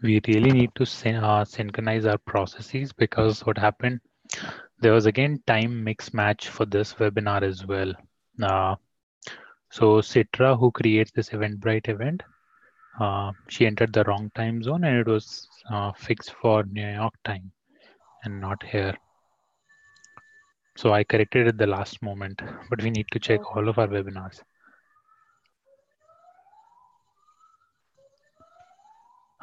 We really need to synchronize our processes because what happened, there was again time mix match for this webinar as well. Uh, so Citra, who creates this Eventbrite event, she entered the wrong time zone and it was fixed for New York time and not here. So I corrected at the last moment, but we need to check Oh. all of our webinars.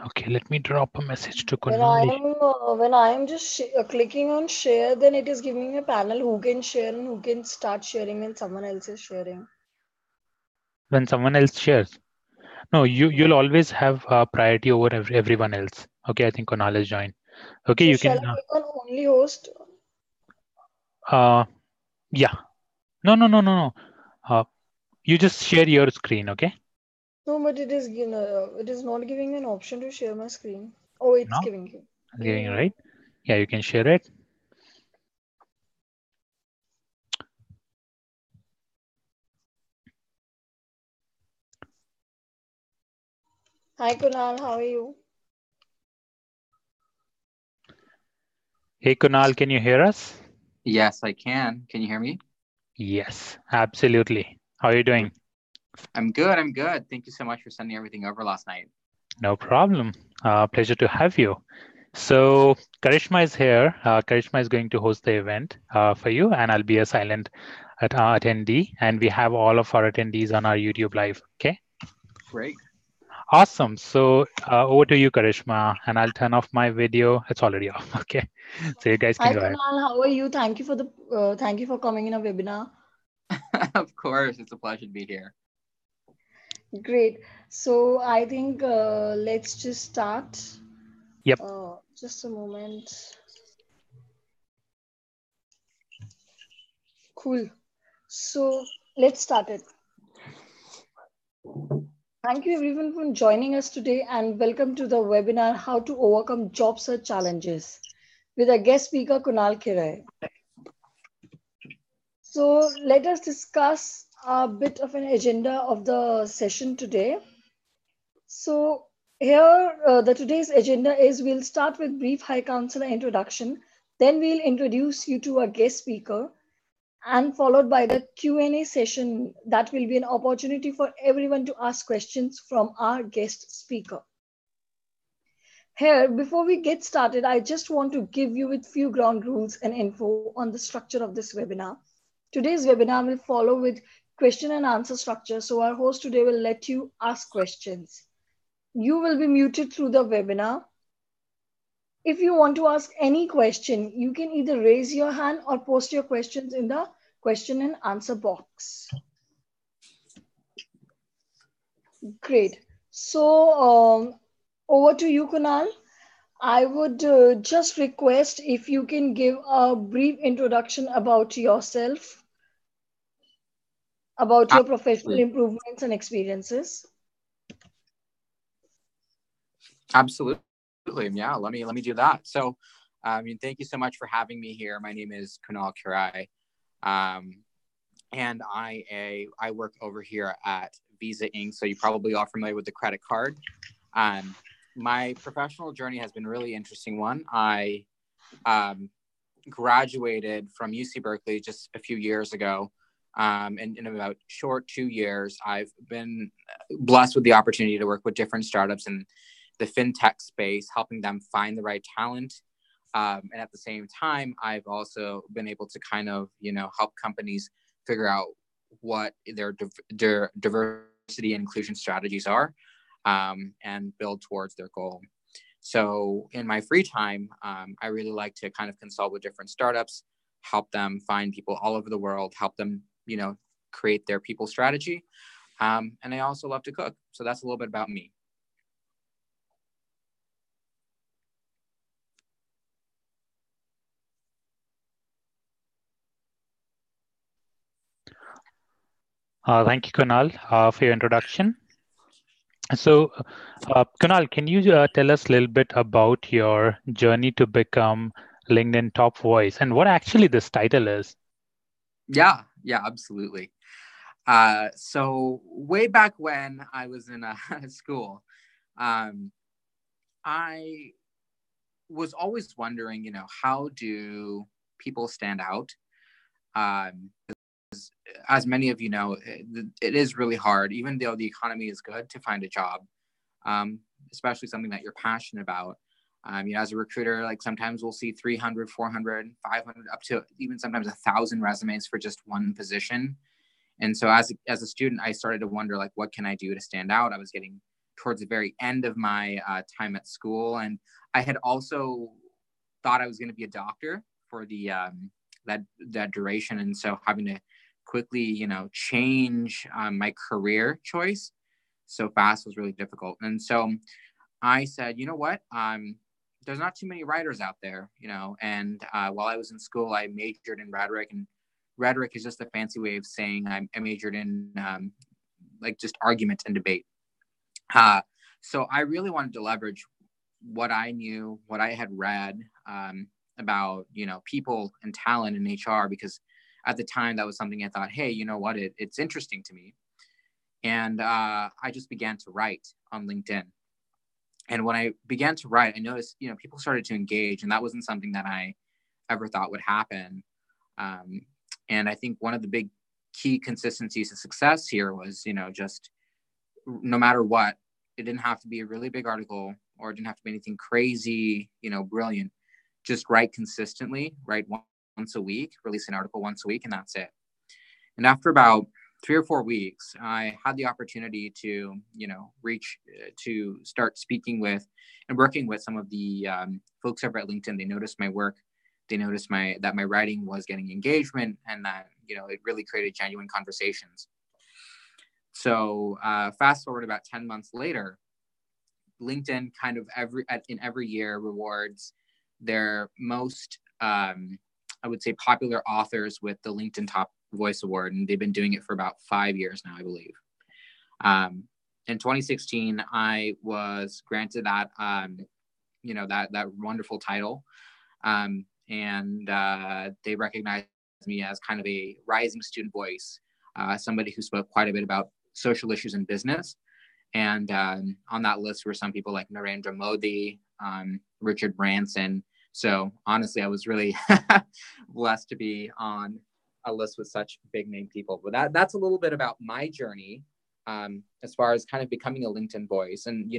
Okay, let me drop a message to Kunal. When I am just clicking on share, then it is giving me a panel who can share and who can start sharing when someone else is sharing. When someone else shares, no, you'll always have priority over everyone else. Okay, I think Kunal has joined. Okay, So you shall can. I click on only host? Uh, yeah. No, no, no, no, no. You just share your screen. Okay. No, but it is not giving me an option to share my screen. Oh, it's No, giving you. I'm giving it right. Yeah, you can share it. Hi Kunal, how are you? Hey, Kunal, can you hear us? Yes, I can. Can you hear me? Yes, absolutely. How are you doing? I'm good. I'm good. Thank you so much for sending everything over last night. No problem. Pleasure to have you. So Karishma is here. Karishma is going to host the event for you, and I'll be a silent attendee. And we have all of our attendees on our YouTube live. Okay. Great. Awesome. So over to you, Karishma, and I'll turn off my video. It's already off. Okay. So you guys can Hi go ahead. Kunal, how are you? Thank you for coming in a webinar. Of course, it's a pleasure to be here. Great. So I think let's just start. Yep. Just a moment. Cool. So let's start it. Thank you everyone for joining us today and welcome to the webinar How to Overcome Job Search Challenges with our guest speaker Kunal Kirai. So let us discuss a bit of an agenda of the session today. So here the today's agenda is we'll start with brief High Councilor introduction, then we'll introduce you to our guest speaker and followed by the Q&A session that will be an opportunity for everyone to ask questions from our guest speaker. Here, before we get started, I just want to give you with few ground rules and info on the structure of this webinar. Today's webinar will follow with question and answer structure. So our host today will let you ask questions. You will be muted through the webinar. If you want to ask any question, you can either raise your hand or post your questions in the question and answer box. Great. So over to you, Kunal. I would just request if you can give a brief introduction about yourself, about your professional Absolutely. improvements and experiences. Absolutely. Yeah, let me do that. So, thank you so much for having me here. My name is Kunal Kirai. Um, and I work over here at Visa Inc. So you probably are familiar with the credit card. Um, my professional journey has been a really interesting one. I um, graduated from UC Berkeley just a few years ago. And in about short 2 years, I've been blessed with the opportunity to work with different startups in the fintech space, helping them find the right talent. And at the same time, I've also been able to kind of, help companies figure out what their diversity and inclusion strategies are, and build towards their goal. So in my free time, I really like to kind of consult with different startups, help them find people all over the world, help them, create their people strategy. And I also love to cook. So that's a little bit about me. Thank you, Kunal, for your introduction. So, Kunal, can you tell us a little bit about your journey to become LinkedIn top voice and what actually this title is? Yeah, absolutely. So way back when I was in school, um, I was always wondering, how do people stand out? Um, as many of you know, it is really hard, even though the economy is good, to find a job, especially something that you're passionate about. As a recruiter, like sometimes we'll see 300, 400, 500, up to even sometimes 1,000 resumes for just one position. And so as a student, I started to wonder, like, what can I do to stand out? I was getting towards the very end of my time at school. And I had also thought I was going to be a doctor for that duration. And so having to quickly, change my career choice so fast was really difficult. And so I said, you know what? There's not too many writers out there, and while I was in school, I majored in rhetoric, and rhetoric is just a fancy way of saying I majored in like just argument and debate. So I really wanted to leverage what I knew, what I had read about, people and talent in HR, because at the time that was something I thought, hey, you know what, it's interesting to me. And I just began to write on LinkedIn. And when I began to write, I noticed, people started to engage, and that wasn't something that I ever thought would happen. And I think one of the big key consistencies to success here was, just no matter what, it didn't have to be a really big article, or it didn't have to be anything crazy, brilliant. Just write consistently, write once a week, release an article once a week, and that's it. And after about 3 or 4 weeks, I had the opportunity to, to start speaking with and working with some of the folks over at LinkedIn. They noticed my work. They noticed that my writing was getting engagement, and that, it really created genuine conversations. So fast forward about 10 months later, LinkedIn kind of every year rewards their most, I would say, popular authors with the LinkedIn Top Voice Award, and they've been doing it for about 5 years now, I believe. In 2016, I was granted that, that wonderful title, and they recognized me as kind of a rising student voice, somebody who spoke quite a bit about social issues in business. And on that list were some people like Narendra Modi, Richard Branson. So honestly, I was really blessed to be on a list with such big name people. But that's a little bit about my journey as far as kind of becoming a LinkedIn voice. And,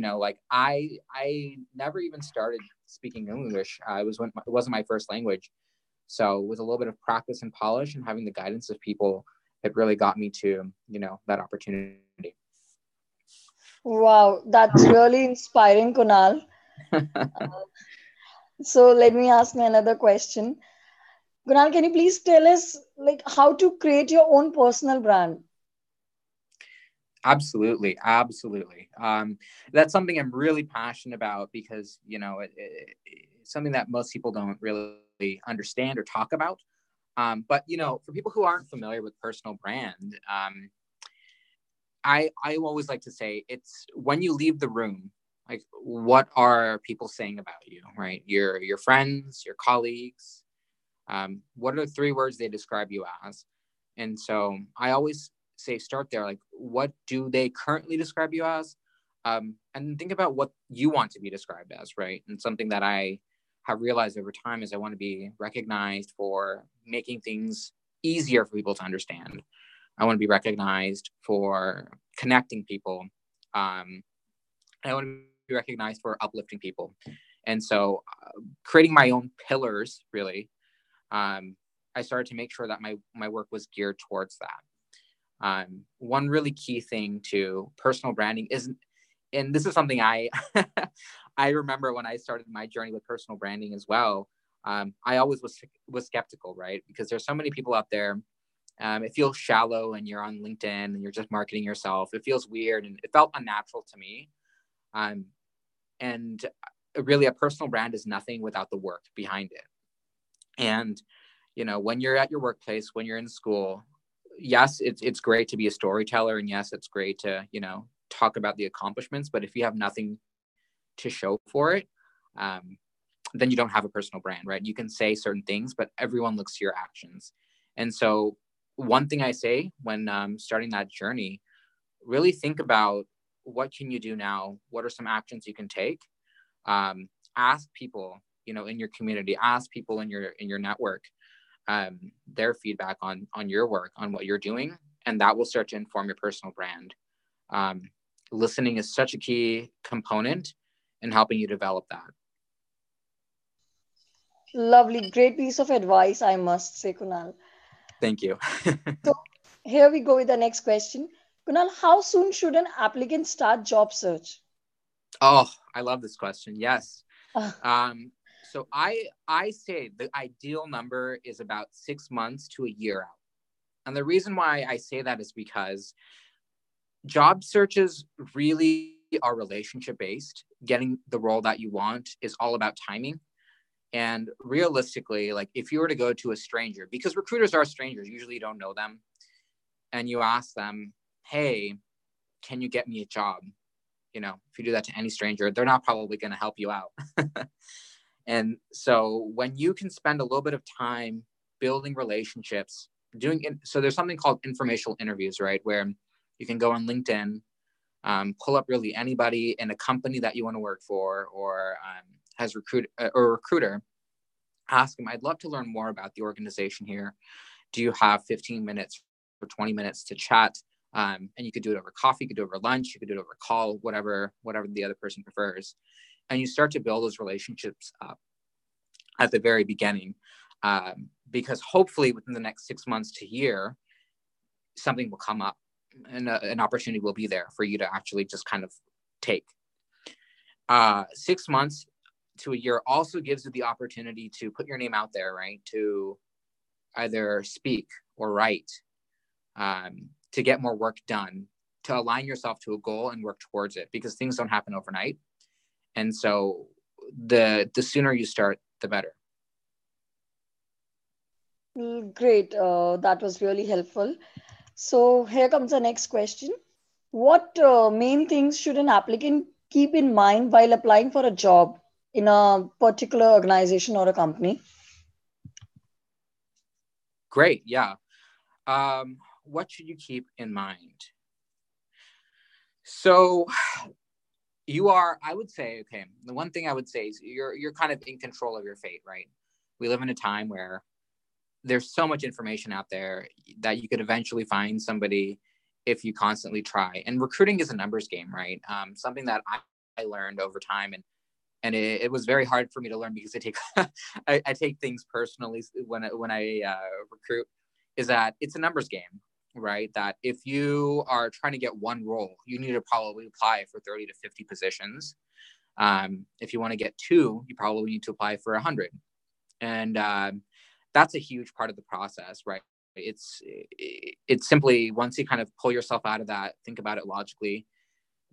I never even started speaking English. It wasn't my first language. So with a little bit of practice and polish and having the guidance of people, it really got me to, that opportunity. Wow, that's really inspiring, Kunal. So let me ask me another question. Kunal, can you please tell us how to create your own personal brand? Absolutely. That's something I'm really passionate about, because, it's something that most people don't really understand or talk about. But, for people who aren't familiar with personal brand, I always like to say, it's when you leave the room, like, what are people saying about you, right? Your friends, your colleagues, what are the 3 words they describe you as? And so I always say, start there. Like, what do they currently describe you as? And think about what you want to be described as, right? And something that I have realized over time is I want to be recognized for making things easier for people to understand. I want to be recognized for connecting people. I want to be recognized for uplifting people. And so creating my own pillars, really, I started to make sure that my work was geared towards that. One really key thing to personal branding isn't, and this is something I I remember when I started my journey with personal branding as well. I always was skeptical, right? Because there's so many people out there. It feels shallow, and you're on LinkedIn and you're just marketing yourself. It feels weird, and it felt unnatural to me. And really, a personal brand is nothing without the work behind it. And, when you're at your workplace, when you're in school, yes, it's great to be a storyteller, and yes, it's great to, talk about the accomplishments. But if you have nothing to show for it, then you don't have a personal brand, right? You can say certain things, but everyone looks to your actions. And so one thing I say when starting that journey, really think about, what can you do now? What are some actions you can take? Ask people, in your community, ask people in your network, their feedback on your work, on what you're doing, and that will start to inform your personal brand. Listening is such a key component in helping you develop that. Lovely, great piece of advice, I must say, Kunal. Thank you. So here we go with the next question. Kunal, how soon should an applicant start job search? Oh, I love this question. Yes. Uh, So I say the ideal number is about 6 months to a year out. And the reason why I say that is because job searches really are relationship based. Getting the role that you want is all about timing. And realistically, like if you were to go to a stranger, because recruiters are strangers, usually you don't know them, and you ask them, hey, can you get me a job? If you do that to any stranger, they're not probably going to help you out. And so when you can spend a little bit of time building relationships, so there's something called informational interviews, right? Where you can go on LinkedIn, pull up really anybody in a company that you want to work for, or has recruiter, ask them, I'd love to learn more about the organization here. Do you have 15 minutes or 20 minutes to chat? And you could do it over coffee, you could do it over lunch, you could do it over call, whatever the other person prefers. And you start to build those relationships up at the very beginning, because hopefully within the next 6 months to a year, something will come up and an opportunity will be there for you to actually just kind of take. 6 months to a year also gives you the opportunity to put your name out there, right? To either speak or write, to get more work done, to align yourself to a goal and work towards it, because things don't happen overnight. And so the sooner you start, the better. Great. That was really helpful. So here comes the next question. What main things should an applicant keep in mind while applying for a job in a particular organization or a company? Great. Yeah. What should you keep in mind? So I would say, okay, the one thing I would say is you're kind of in control of your fate, right? We live in a time where there's so much information out there that you could eventually find somebody if you constantly try. And recruiting is a numbers game, right? Something that I learned over time, and it was very hard for me to learn because I take I take things personally when I recruit, is that it's a numbers game, right? That if you are trying to get one role, you need to probably apply for 30 to 50 positions. If you want to get two, you probably need to apply for 100. And that's a huge part of the process, right? It's simply, once you kind of pull yourself out of that, think about it logically,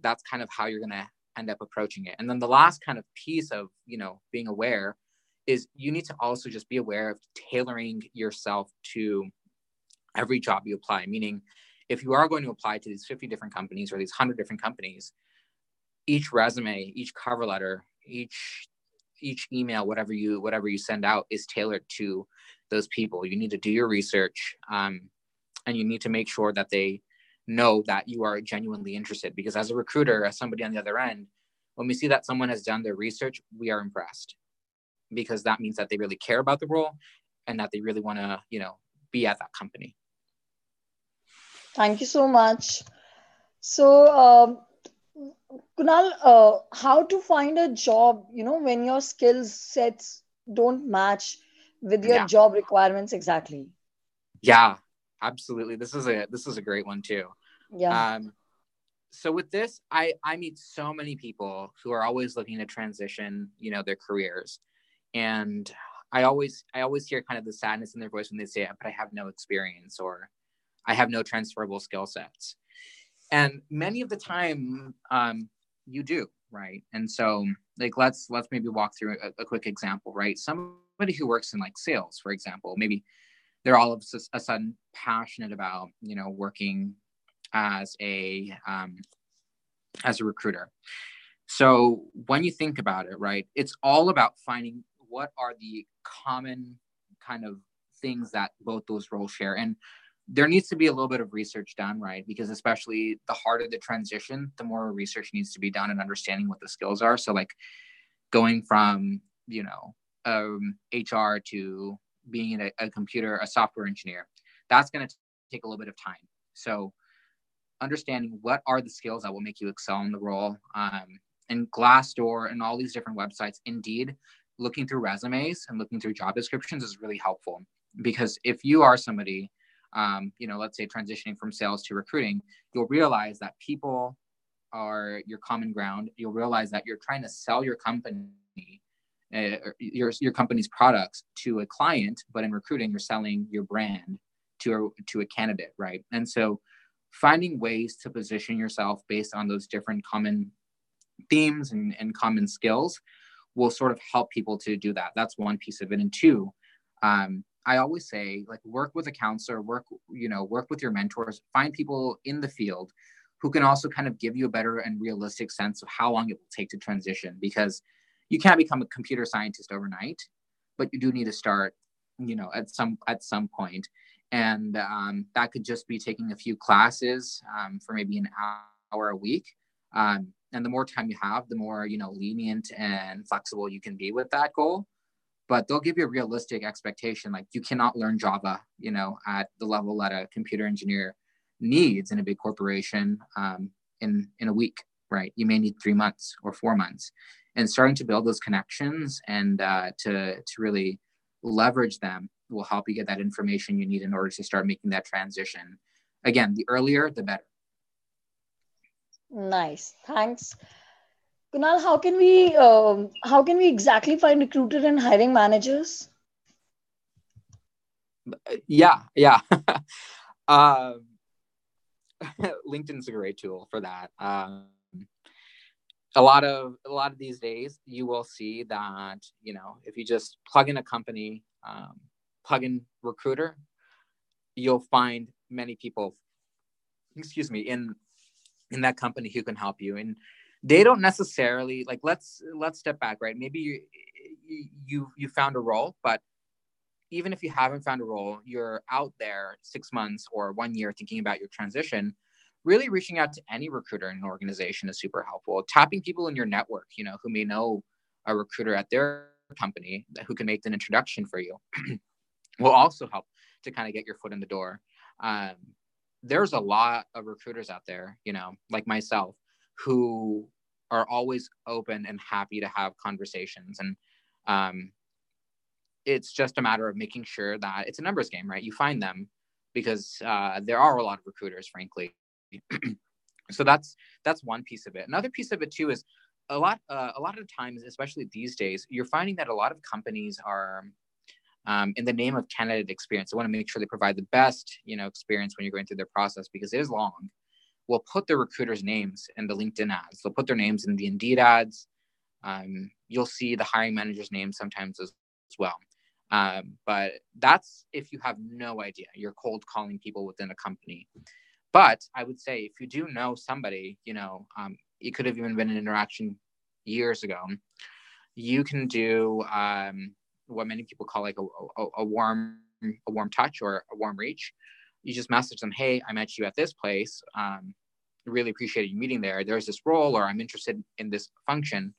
that's kind of how you're going to end up approaching it. And then the last kind of piece of, being aware is you need to also just be aware of tailoring yourself to every job you apply. Meaning, if you are going to apply to these 50 different companies or these 100 different companies, each resume, each cover letter, each email, whatever you send out is tailored to those people. You need to do your research, and you need to make sure that they know that you are genuinely interested. Because as a recruiter, as somebody on the other end, when we see that someone has done their research, we are impressed, because that means that they really care about the role and that they really want to, be at that company. Thank you so much. So, Kunal, how to find a job, when your skill sets don't match with your Yeah. job requirements exactly? Yeah, absolutely. This is a great one too. Yeah. So with this, I meet so many people who are always looking to transition, their careers. And I always hear kind of the sadness in their voice when they say, but I have no experience, or I have no transferable skill sets. And many of the time, you do, right? And so, like, let's maybe walk through a quick example, right? Somebody who works in like sales, for example, maybe they're all of a sudden passionate about, working as a recruiter. So when you think about it, right, it's all about finding what are the common kind of things that both those roles share. And there needs to be a little bit of research done, right? Because especially the harder the transition, the more research needs to be done and understanding what the skills are. So like going from, HR to being a software engineer. That's going to take a little bit of time. So understanding what are the skills that will make you excel in the role, and Glassdoor and all these different websites, Indeed, looking through resumes and looking through job descriptions is really helpful, because if you are somebody, let's say transitioning from sales to recruiting, you'll realize that people are your common ground. You'll realize that you're trying to sell your company, your company's products to a client, but in recruiting, you're selling your brand to a candidate, right? And so finding ways to position yourself based on those different common themes and common skills will sort of help people to do that. That's one piece of it. And two, I always say, like, work with a counselor, work with your mentors, find people in the field who can also kind of give you a better and realistic sense of how long it will take to transition, because you can't become a computer scientist overnight, but you do need to start, at some point. And that could just be taking a few classes for maybe an hour a week. And the more time you have, the more, lenient and flexible you can be with that goal. But they'll give you a realistic expectation. Like, you cannot learn Java, at the level that a computer engineer needs in a big corporation in a week, right? You may need 3 months or 4 months. And starting to build those connections and to really leverage them will help you get that information you need in order to start making that transition. Again, the earlier, the better. Nice. Thanks. Kunal, how can we exactly find recruiter and hiring managers? Yeah. LinkedIn's a great tool for that. A lot of these days, you will see that, if you just plug in a company, plug in recruiter, you'll find many people, in that company who can help you. And they don't necessarily, like, let's step back, right? Maybe you found a role, but even if you haven't found a role, you're out there 6 months or 1 year thinking about your transition. Really reaching out to any recruiter in an organization is super helpful. Tapping people in your network, who may know a recruiter at their company who can make an introduction for you will also help to kind of get your foot in the door. There's a lot of recruiters out there, like myself, who are always open and happy to have conversations. And it's just a matter of making sure that it's a numbers game, right? You find them because there are a lot of recruiters, frankly. So that's one piece of it. Another piece of it too is a lot of times, especially these days, you're finding that a lot of companies are in the name of candidate experience. They want to make sure they provide the best, experience when you're going through their process, because it is long. Will put the recruiters' names in the LinkedIn ads. They'll put their names in the Indeed ads. You'll see the hiring manager's name sometimes as well. But that's if you have no idea. You're cold calling people within a company. But I would say if you do know somebody, it could have even been an interaction years ago. You can do what many people call like a warm touch or a warm reach. You just message them, hey, I met you at this place. Really appreciated you meeting there. There's this role, or I'm interested in this function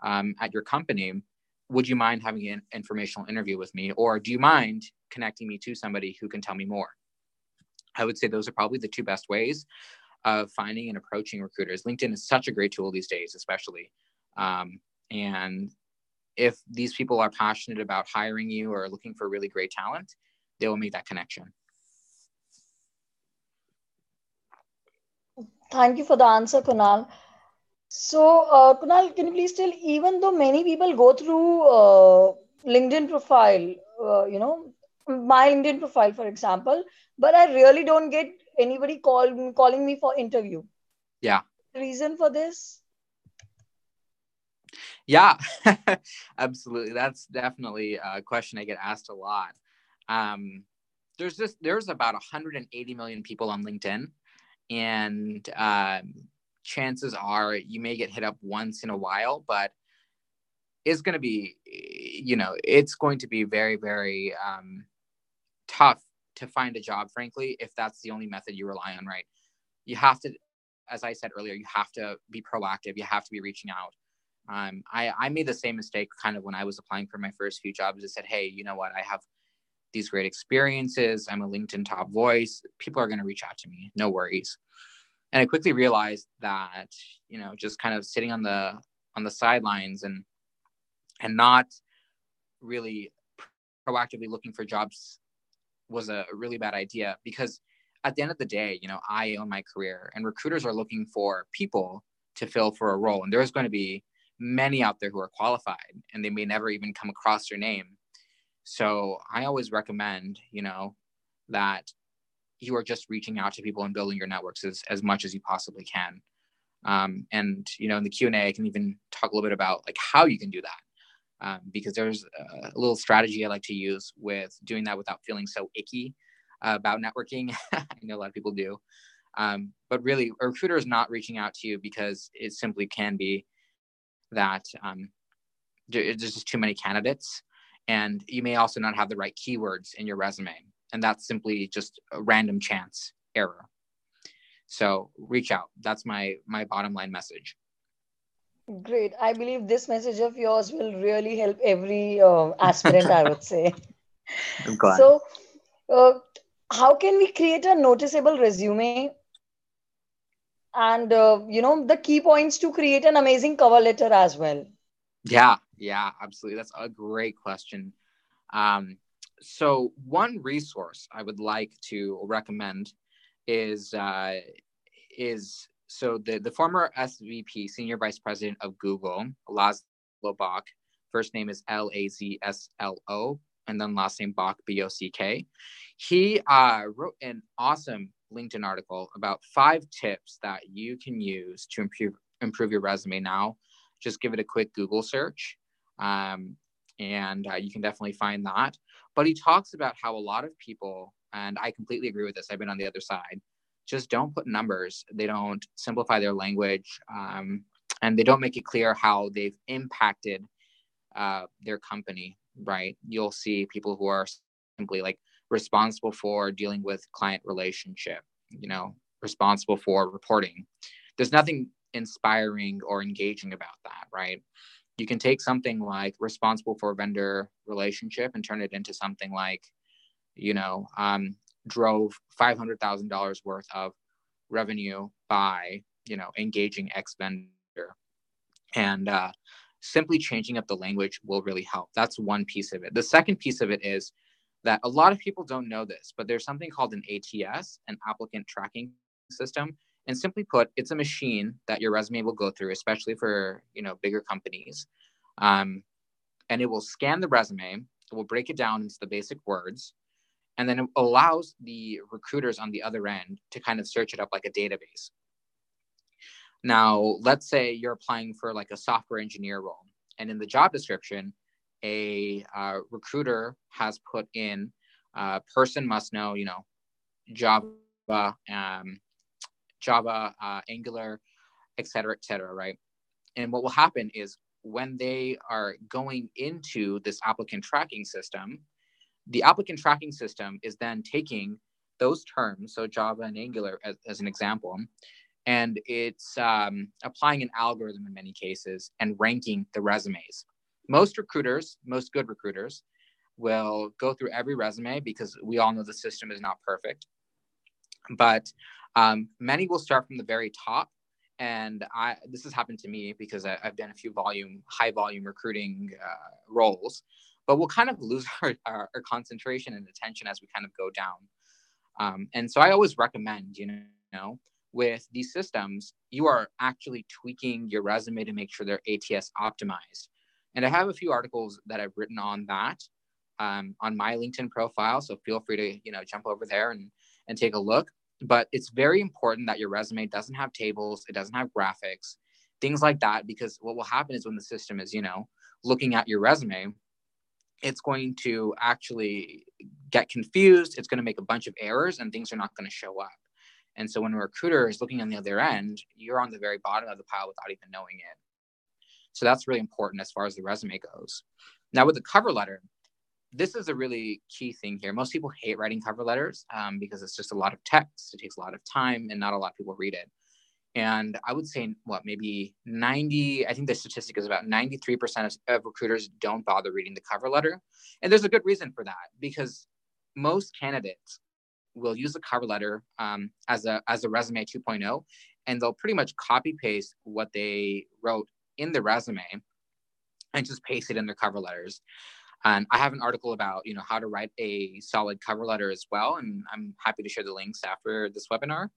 at your company. Would you mind having an informational interview with me? Or do you mind connecting me to somebody who can tell me more? I would say those are probably the two best ways of finding and approaching recruiters. LinkedIn is such a great tool these days, especially. And if these people are passionate about hiring you or looking for really great talent, they will make that connection. Thank you for the answer, Kunal. So, Kunal, can you please tell, even though many people go through LinkedIn profile, my LinkedIn profile, for example, but I really don't get anybody calling me for interview. Yeah. Reason for this? Yeah, absolutely. That's definitely a question I get asked a lot. There's about 180 million people on LinkedIn, and chances are you may get hit up once in a while, but it's going to be, it's going to be very, very tough to find a job, frankly, if that's the only method you rely on, right? You have to, as I said earlier, you have to be proactive. You have to be reaching out. I made the same mistake kind of when I was applying for my first few jobs. I said, hey, you know what? I have these great experiences. I'm a LinkedIn top voice. People are going to reach out to me. No worries. And I quickly realized that, just kind of sitting on the sidelines and not really proactively looking for jobs was a really bad idea, because at the end of the day, I own my career, and recruiters are looking for people to fill for a role. And there's going to be many out there who are qualified, and they may never even come across your name. So I always recommend, that you are just reaching out to people and building your networks as much as you possibly can. And, in the Q&A, I can even talk a little bit about like how you can do that. Because there's a little strategy I like to use with doing that without feeling so icky about networking. I know a lot of people do. But really, a recruiter is not reaching out to you because it simply can be that there's just too many candidates, and you may also not have the right keywords in your resume. And that's simply just a random chance error. So reach out. That's my bottom line message. Great. I believe this message of yours will really help every aspirant, I would say. I'm glad. So, uh, how can we create a noticeable resume? And, the key points to create an amazing cover letter as well. Yeah, absolutely. That's a great question. So one resource I would like to recommend is so the former SVP, Senior Vice President of Google, Laszlo Bock. First name is Lazslo, and then last name Bock, Bock. He wrote an awesome LinkedIn article about 5 tips that you can use to improve your resume. Now, just give it a quick Google search, and you can definitely find that. But he talks about how a lot of people, and I completely agree with this, I've been on the other side, just don't put numbers. They don't simplify their language, and they don't make it clear how they've impacted their company, right? You'll see people who are simply like responsible for dealing with client relationship, responsible for reporting. There's nothing inspiring or engaging about that, right? You can take something like responsible for vendor relationship and turn it into something like, drove $500,000 worth of revenue by, engaging X vendor. And simply changing up the language will really help. That's one piece of it. The second piece of it is that a lot of people don't know this, but there's something called an ATS, an applicant tracking system. And simply put, it's a machine that your resume will go through, especially for, bigger companies. And it will scan the resume, it will break it down into the basic words, and then it allows the recruiters on the other end to kind of search it up like a database. Now, let's say you're applying for like a software engineer role, and in the job description, a recruiter has put in person must know, Java, Angular, et cetera, right? And what will happen is when they are going into this applicant tracking system, the applicant tracking system is then taking those terms, so Java and Angular as an example, and it's applying an algorithm in many cases and ranking the resumes. Most good recruiters will go through every resume because we all know the system is not perfect. But many will start from the very top. And this has happened to me because I've done a few high volume recruiting roles, but we'll kind of lose our concentration and attention as we kind of go down. And so I always recommend, with these systems, you are actually tweaking your resume to make sure they're ATS optimized. And I have a few articles that I've written on that on my LinkedIn profile. So feel free to, jump over there and take a look. But it's very important that your resume doesn't have tables, it doesn't have graphics, things like that, because what will happen is when the system is, looking at your resume, it's going to actually get confused. It's going to make a bunch of errors and things are not going to show up. And so when a recruiter is looking on the other end, you're on the very bottom of the pile without even knowing it. So that's really important as far as the resume goes. Now with the cover letter, this is a really key thing here. Most people hate writing cover letters because it's just a lot of text. It takes a lot of time and not a lot of people read it. And I would say maybe 90, I think the statistic is about 93% of recruiters don't bother reading the cover letter. And there's a good reason for that, because most candidates will use the cover letter as a resume 2.0, and they'll pretty much copy paste what they wrote in the resume and just paste it in their cover letters. I have an article about, how to write a solid cover letter as well, and I'm happy to share the links after this webinar.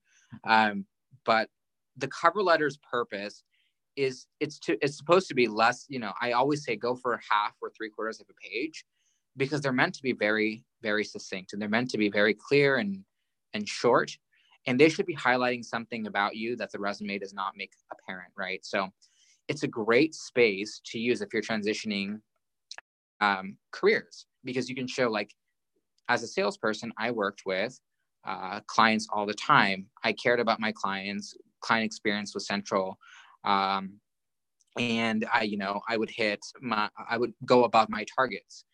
But the cover letter's purpose is it's supposed to be less, I always say go for half or 3/4 of a page, because they're meant to be very, very succinct, and they're meant to be very clear and short, and they should be highlighting something about you that the resume does not make apparent, right? So it's a great space to use if you're transitioning careers, because you can show, like, as a salesperson, I worked with clients all the time. I cared about my clients. Client experience was central. And I would go above my targets.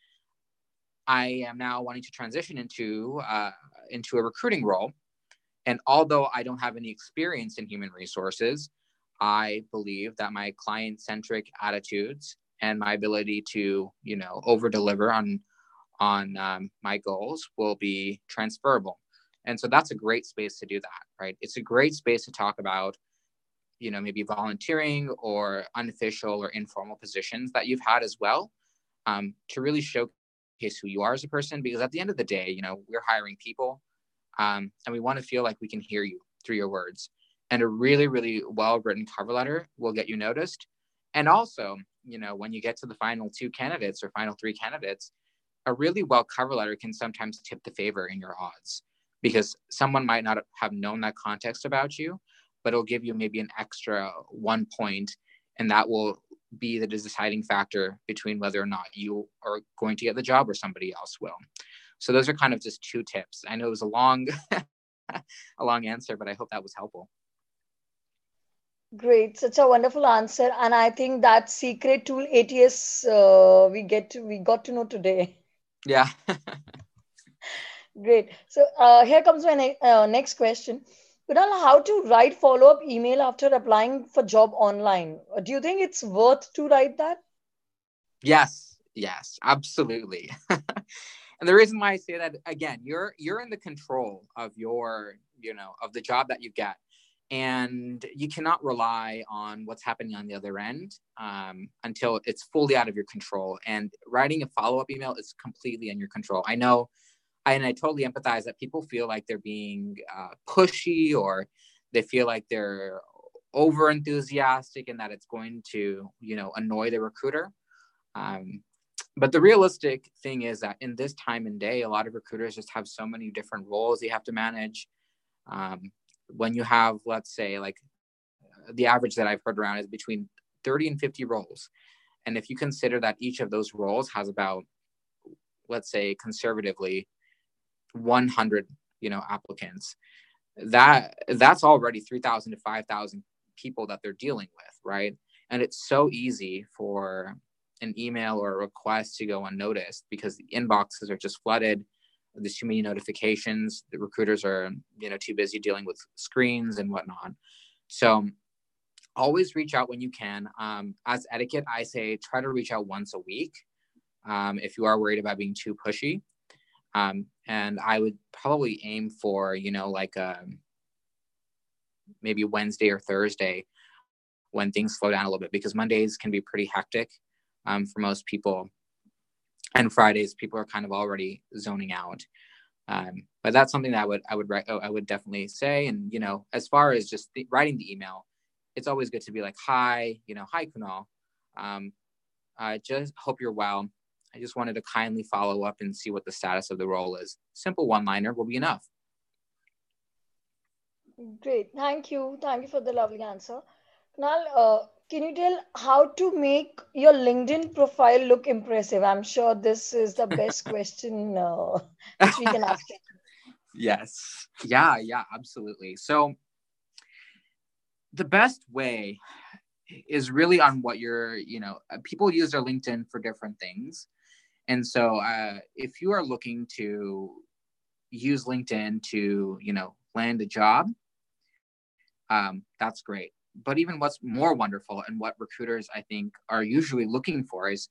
I am now wanting to transition into a recruiting role. And although I don't have any experience in human resources, I believe that my client-centric attitudes and my ability to, over deliver on my goals will be transferable. And so that's a great space to do that, right? It's a great space to talk about, maybe volunteering or unofficial or informal positions that you've had as well, to really showcase who you are as a person. Because at the end of the day, we're hiring people, and we want to feel like we can hear you through your words. And a really, really well-written cover letter will get you noticed. And also, when you get to the final 2 candidates or final 3 candidates, a really well cover letter can sometimes tip the favor in your odds, because someone might not have known that context about you, but it'll give you maybe an extra 1 point, and that will be the deciding factor between whether or not you are going to get the job or somebody else will. So those are kind of just 2 tips. I know it was a long answer, but I hope that was helpful. Great, such a wonderful answer, and I think that secret tool ATS we got to know today. Yeah. Great. So here comes my next question. Kunal, how to write follow-up email after applying for job online? Do you think it's worth to write that? Yes, absolutely. And the reason why I say that, again, you're in the control of your, of the job that you get. And you cannot rely on what's happening on the other end until it's fully out of your control. And writing a follow-up email is completely in your control. I know, and I totally empathize that people feel like they're being pushy, or they feel like they're over enthusiastic and that it's going to, annoy the recruiter. But the realistic thing is that in this time and day, a lot of recruiters just have so many different roles they have to manage. When you have, let's say, like the average that I've heard around is between 30 and 50 roles. And if you consider that each of those roles has about, let's say, conservatively 100, applicants, that's already 3,000 to 5,000 people that they're dealing with, right? And it's so easy for an email or a request to go unnoticed because the inboxes are just flooded. There's too many notifications. The recruiters are, too busy dealing with screens and whatnot. So always reach out when you can. As etiquette, I say try to reach out once a week if you are worried about being too pushy. And I would probably aim for, maybe Wednesday or Thursday when things slow down a little bit, because Mondays can be pretty hectic for most people. And Fridays, people are kind of already zoning out. But that's something that I would definitely say. And, as far as just writing the email, it's always good to be like, hi, hi, Kunal. I just hope you're well. I just wanted to kindly follow up and see what the status of the role is. Simple one-liner will be enough. Great. Thank you. Thank you for the lovely answer. Kunal, can you tell how to make your LinkedIn profile look impressive? I'm sure this is the best question which we can ask. Yes. Yeah, absolutely. So the best way is really on what you're, people use their LinkedIn for different things. And so if you are looking to use LinkedIn to, land a job, that's great. But even what's more wonderful and what recruiters, I think, are usually looking for is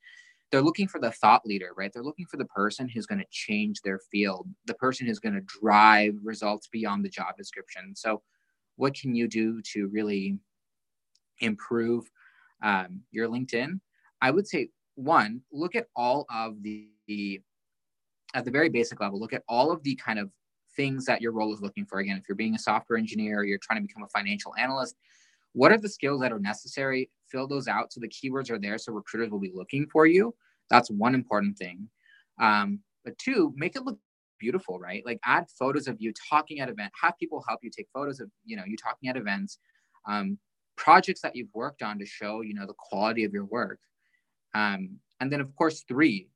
they're looking for the thought leader, right? They're looking for the person who's going to change their field, the person who's going to drive results beyond the job description. So what can you do to really improve your LinkedIn? I would say, one, look at all of at the very basic level, look at all of the kind of things that your role is looking for. Again, if you're being a software engineer, or you're trying to become a financial analyst, what are the skills that are necessary? Fill those out so the keywords are there so recruiters will be looking for you. That's one important thing. But two, make it look beautiful, right? Like add photos of you talking at events, have people help you take photos of, you talking at events, projects that you've worked on to show, the quality of your work. And then of course, three,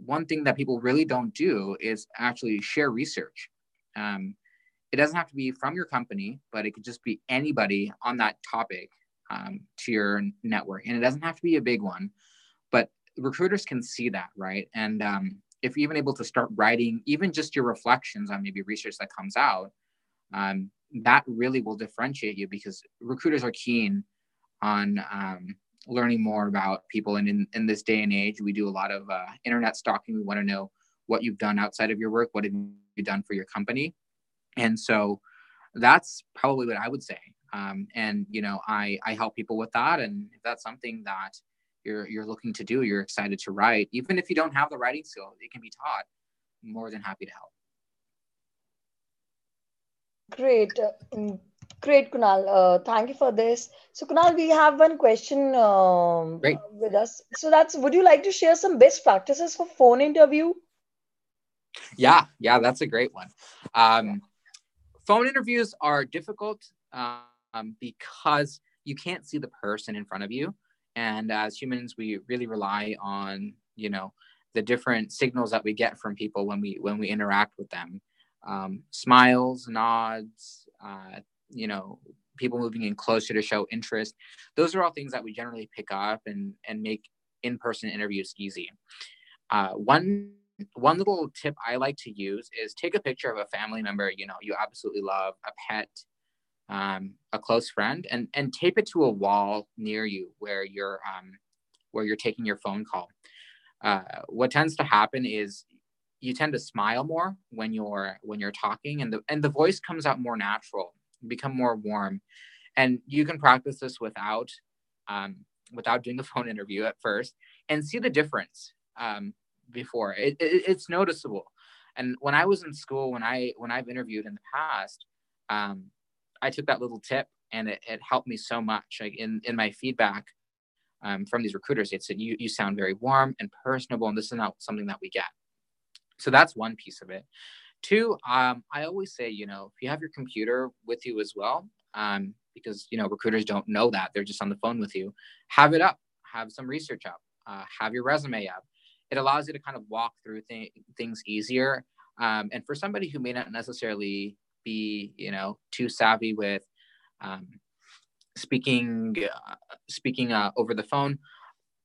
one thing that people really don't do is actually share research. It doesn't have to be from your company, but it could just be anybody on that topic to your network. And it doesn't have to be a big one, but recruiters can see that, right? And if you're even able to start writing even just your reflections on maybe research that comes out, that really will differentiate you, because recruiters are keen on learning more about people. And in this day and age, we do a lot of internet stalking. We want to know what you've done outside of your work. What have you done for your company? And so that's probably what I would say. And, I help people with that. And if that's something that you're looking to do, you're excited to write, even if you don't have the writing skill, it can be taught. I'm more than happy to help. Great. Great, Kunal. Thank you for this. So, Kunal, we have one question Great. with us. So would you like to share some best practices for phone interview? Yeah, that's a great one. Phone interviews are difficult because you can't see the person in front of you. And as humans, we really rely on, the different signals that we get from people when we interact with them. Smiles, nods, people moving in closer to show interest. Those are all things that we generally pick up and make in-person interviews easy. One little tip I like to use is take a picture of a family member, you absolutely love, a pet, a close friend, and tape it to a wall near you where you're taking your phone call. What tends to happen is you tend to smile more when you're talking, and the voice comes out more natural, become more warm. And you can practice this without doing a phone interview at first, and see the difference before. It's noticeable. And when I was in school, when I've interviewed in the past, I took that little tip, and it helped me so much. Like in my feedback from these recruiters, it said, you sound very warm and personable, and this is not something that we get. So that's one piece of it. Two, I always say, if you have your computer with you as well, because, recruiters don't know that. They're just on the phone with you. Have it up. Have some research up. Have your resume up. It allows you to kind of walk through things easier. And for somebody who may not necessarily be, too savvy with speaking over the phone,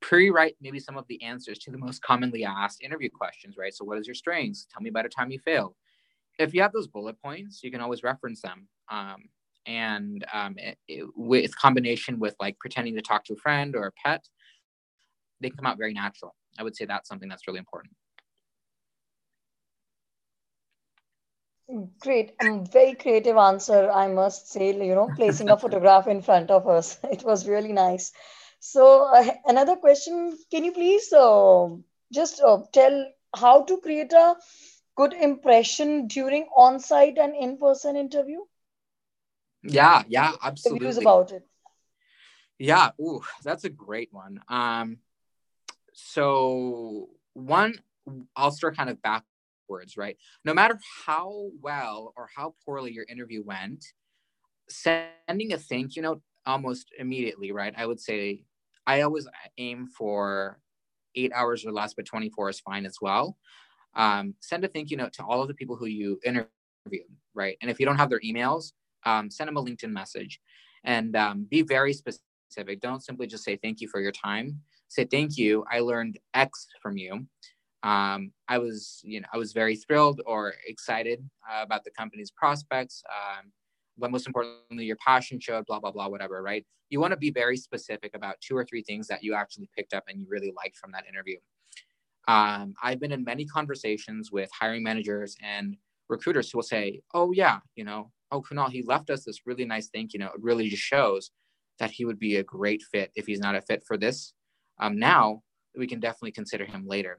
pre-write maybe some of the answers to the most commonly asked interview questions, right? So what is your strengths? Tell me about a time you failed. If you have those bullet points, you can always reference them. With combination with like pretending to talk to a friend or a pet, they come out very natural. I would say that's something that's really important. Great. Very creative answer, I must say, placing a photograph in front of us. It was really nice. So, another question, can you please just tell how to create a good impression during on-site and in-person interview? Yeah, Views absolutely. about it. Yeah, ooh, that's a great one. So one, I'll start kind of backwards, right? No matter how well or how poorly your interview went, sending a thank you note almost immediately, right? I would say I always aim for 8 hours or less, but 24 is fine as well. Send a thank you note to all of the people who you interviewed, right? And if you don't have their emails, send them a LinkedIn message, and be very specific. Don't simply just say thank you for your time. Say thank you. I learned X from you. I was very thrilled or excited about the company's prospects. but most importantly, your passion showed, blah, blah, blah, whatever, right? You want to be very specific about 2 or 3 things that you actually picked up and you really liked from that interview. I've been in many conversations with hiring managers and recruiters who will say, oh yeah, oh, Kunal, he left us this really nice thing. It really just shows that he would be a great fit. If he's not a fit for this now, we can definitely consider him later.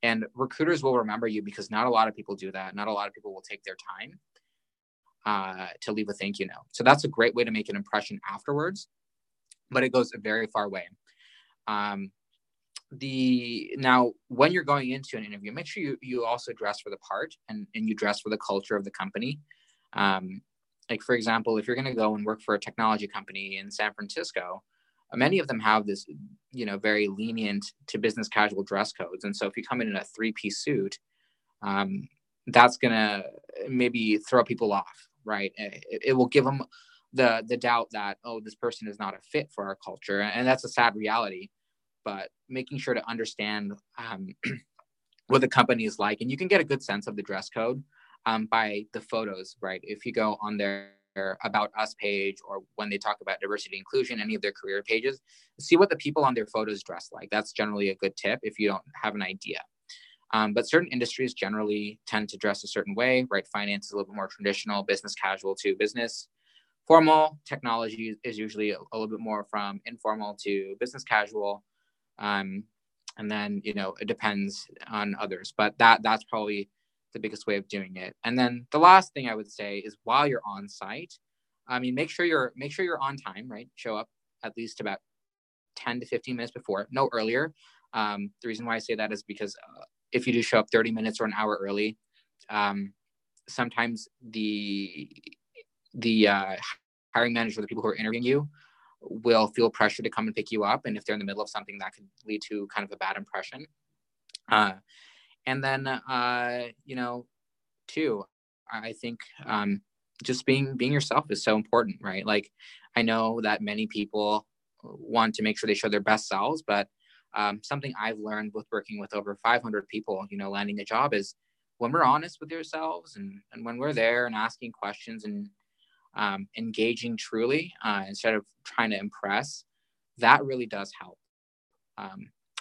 And recruiters will remember you because not a lot of people do that. Not a lot of people will take their time to leave a thank you note. So that's a great way to make an impression afterwards, but it goes a very far way. Now, when you're going into an interview, make sure you also dress for the part and you dress for the culture of the company. Like, for example, if you're going to go and work for a technology company in San Francisco, many of them have this, very lenient to business casual dress codes. And so if you come in a 3-piece suit, that's going to maybe throw people off, right? It will give them the doubt that, oh, this person is not a fit for our culture. And that's a sad reality. But making sure to understand what the company is like. And you can get a good sense of the dress code by the photos, right? If you go on their About Us page, or when they talk about diversity and inclusion, any of their career pages, see what the people on their photos dress like. That's generally a good tip if you don't have an idea. But certain industries generally tend to dress a certain way, right? Finance is a little bit more traditional, business casual to business formal. Technology is usually a little bit more from informal to business casual. And then, it depends on others, but that's probably the biggest way of doing it. And then the last thing I would say is, while you're on site, make sure you're on time, right? Show up at least about 10 to 15 minutes before, no earlier. The reason why I say that is because if you do show up 30 minutes or an hour early, sometimes the hiring manager, the people who are interviewing you, will feel pressure to come and pick you up. And if they're in the middle of something, that could lead to kind of a bad impression. And then, too, I think just being yourself is so important, right? Like, I know that many people want to make sure they show their best selves, but something I've learned with working with over 500 people, landing a job, is when we're honest with ourselves and when we're there and asking questions and engaging truly instead of trying to impress, that really does help.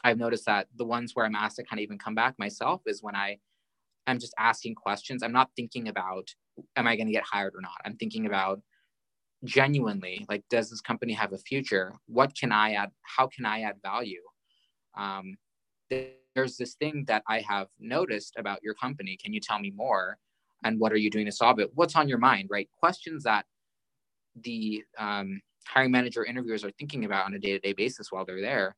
I've noticed that the ones where I'm asked to kind of even come back myself is when I'm just asking questions. I'm not thinking about, am I going to get hired or not? I'm thinking about genuinely, like, does this company have a future? What can I add? How can I add value? There's this thing that I have noticed about your company. Can you tell me more? And what are you doing to solve it? What's on your mind, right? Questions that the hiring manager interviewers are thinking about on a day-to-day basis while they're there.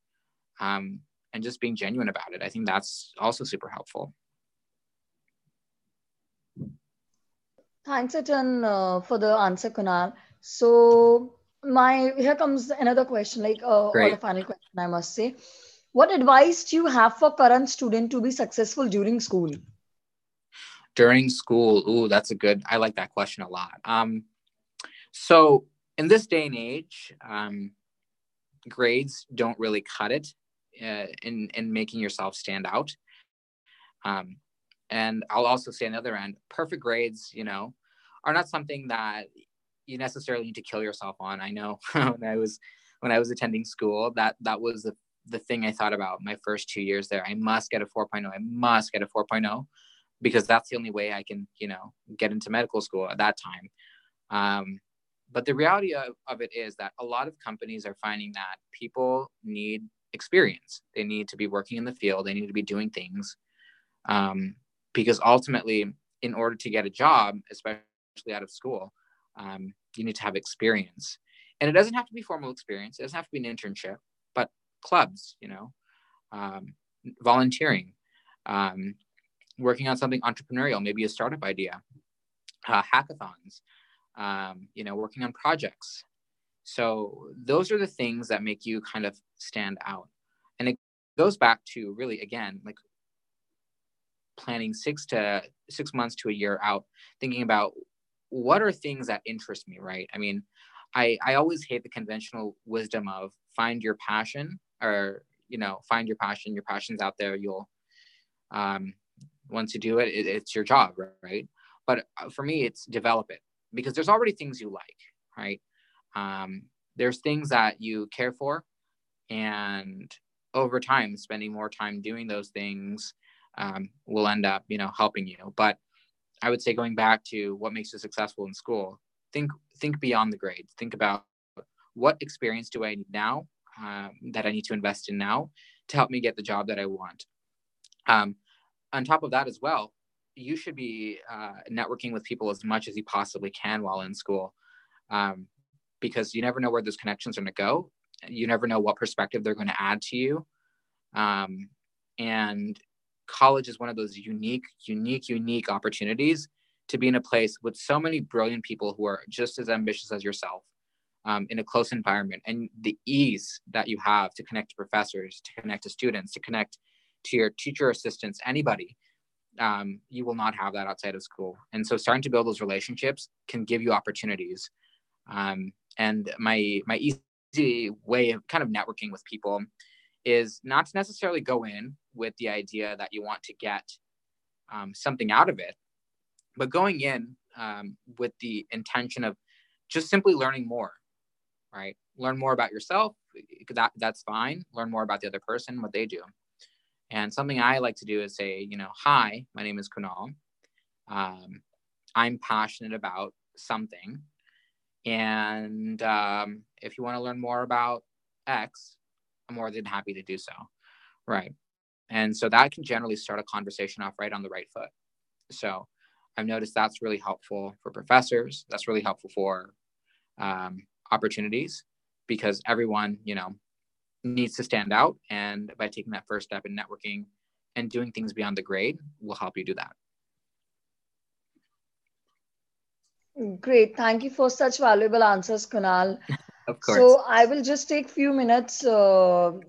And just being genuine about it. I think that's also super helpful. Thanks a ton for the answer, Kunal. So here comes another question, or a final question, I must say. What advice do you have for current student to be successful during school? During school, I like that question a lot. So in this day and age, grades don't really cut it in making yourself stand out. And I'll also say on the other end, perfect grades, are not something that you necessarily need to kill yourself on. I know when I was attending school, that was the thing I thought about my first 2 years there. I must get a 4.0. I must get a 4.0 because that's the only way I can, get into medical school at that time. But the reality of it is that a lot of companies are finding that people need experience. They need to be working in the field. They need to be doing things. Because ultimately, in order to get a job, especially out of school, you need to have experience. And it doesn't have to be formal experience. It doesn't have to be an internship, but clubs, volunteering, working on something entrepreneurial, maybe a startup idea, hackathons, working on projects. So those are the things that make you kind of stand out. And it goes back to really, again, like planning 6 months to a year out, thinking about what are things that interest me, right? I mean, I always hate the conventional wisdom of find your passion, or, find your passion. Your passion's out there. You'll, once you do it, it's your job, right? But for me, it's develop it, because there's already things you like, right? There's things that you care for, and over time, spending more time doing those things will end up, helping you. But I would say, going back to what makes you successful in school, think beyond the grades. Think about, what experience do I need now, that I need to invest in now to help me get the job that I want. On top of that as well, you should be networking with people as much as you possibly can while in school, because you never know where those connections are going to go. You never know what perspective they're going to add to you. And college is one of those unique opportunities to be in a place with so many brilliant people who are just as ambitious as yourself, in a close environment, and the ease that you have to connect to professors, to connect to students, to connect to your teacher assistants, anybody. You will not have that outside of school. And so starting to build those relationships can give you opportunities. And my easy way of kind of networking with people is not to necessarily go in with the idea that you want to get something out of it, but going in with the intention of just simply learning more, right? Learn more about yourself. That's fine. Learn more about the other person, what they do. And something I like to do is say, hi, my name is Kunal. I'm passionate about something. And if you want to learn more about X, I'm more than happy to do so. Right. And so that can generally start a conversation off right on the right foot. So I've noticed that's really helpful for professors. That's really helpful for opportunities, because everyone, needs to stand out. And by taking that first step in networking and doing things beyond the grade will help you do that. Great. Thank you for such valuable answers, Kunal. Of course. So I will just take few minutes, for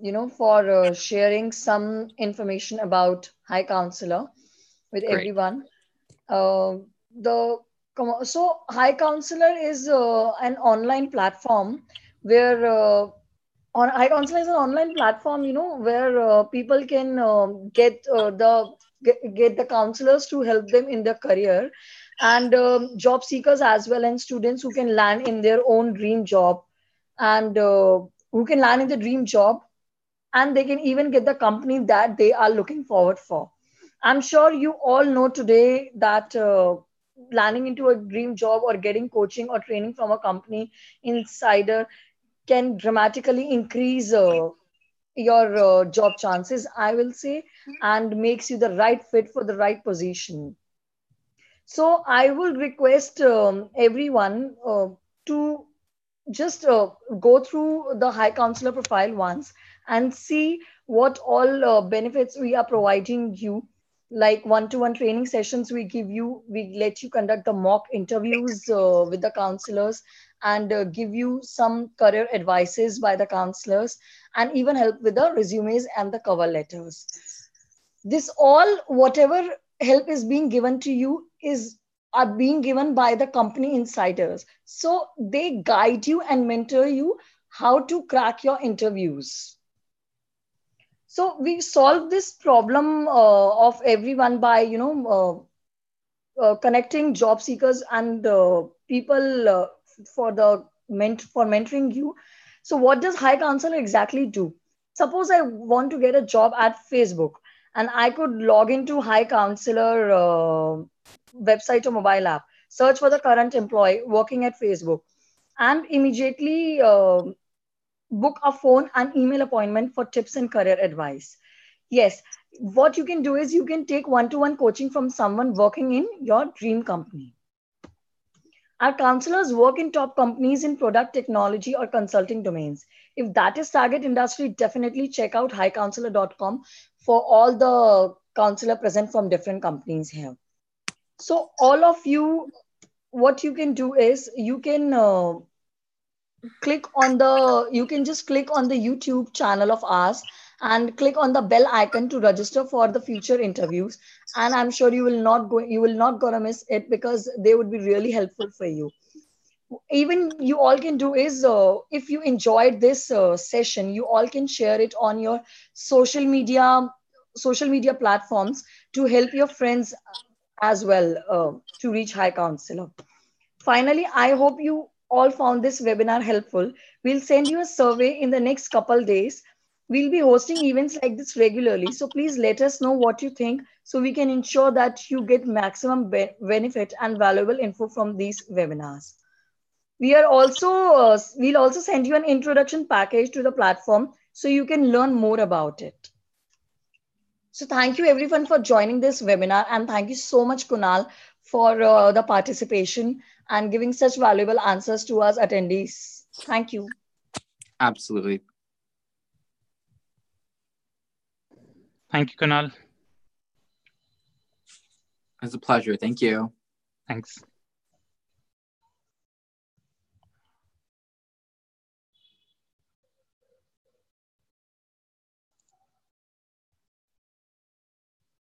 sharing some information about High Counselor with Great. everyone. So High Counselor is an online platform where High Counselor is an online platform, where people can get the counselors to help them in their career, and job seekers as well, and students who can land in their own dream job, and who can land in the dream job, and they can even get the company that they are looking forward for. I'm sure you all know today that landing into a dream job or getting coaching or training from a company insider can dramatically increase your job chances, I will say, and makes you the right fit for the right position. So I will request everyone to just go through the High Counselor profile once and see what all benefits we are providing you, like one-to-one training sessions we give you. We let you conduct the mock interviews with the counselors, and give you some career advices by the counselors, and even help with the resumes and the cover letters. This all, whatever help is being given to you, is are being given by the company insiders, so they guide you and mentor you how to crack your interviews. So we solve this problem of everyone by connecting job seekers and people for mentoring you. So what does High Counselor exactly do? Suppose I want to get a job at Facebook, and I could log into High Counselor website or mobile app, search for the current employee working at Facebook, and immediately book a phone and email appointment for tips and career advice. Yes, what you can do is you can take one-to-one coaching from someone working in your dream company. Our counselors work in top companies in product technology or consulting domains. If that is target industry, definitely check out highcounselor.com for all the counselor present from different companies here. So all of you, what you can do is you can you can just click on the YouTube channel of ours and click on the bell icon to register for the future interviews. And I'm sure you will not gonna miss it, because they would be really helpful for you. Even you all can do is, if you enjoyed this session, you all can share it on your social media platforms to help your friends as well to reach High Counselor. Finally, I hope you all found this webinar helpful. We'll send you a survey in the next couple days. We'll be hosting events like this regularly, so please let us know what you think so we can ensure that you get maximum benefit and valuable info from these webinars. We'll also send you an introduction package to the platform so you can learn more about it. So thank you everyone for joining this webinar, and thank you so much Kunal for the participation and giving such valuable answers to us attendees. Thank you. Absolutely. Thank you, Kunal. It's a pleasure. Thank you. Thanks.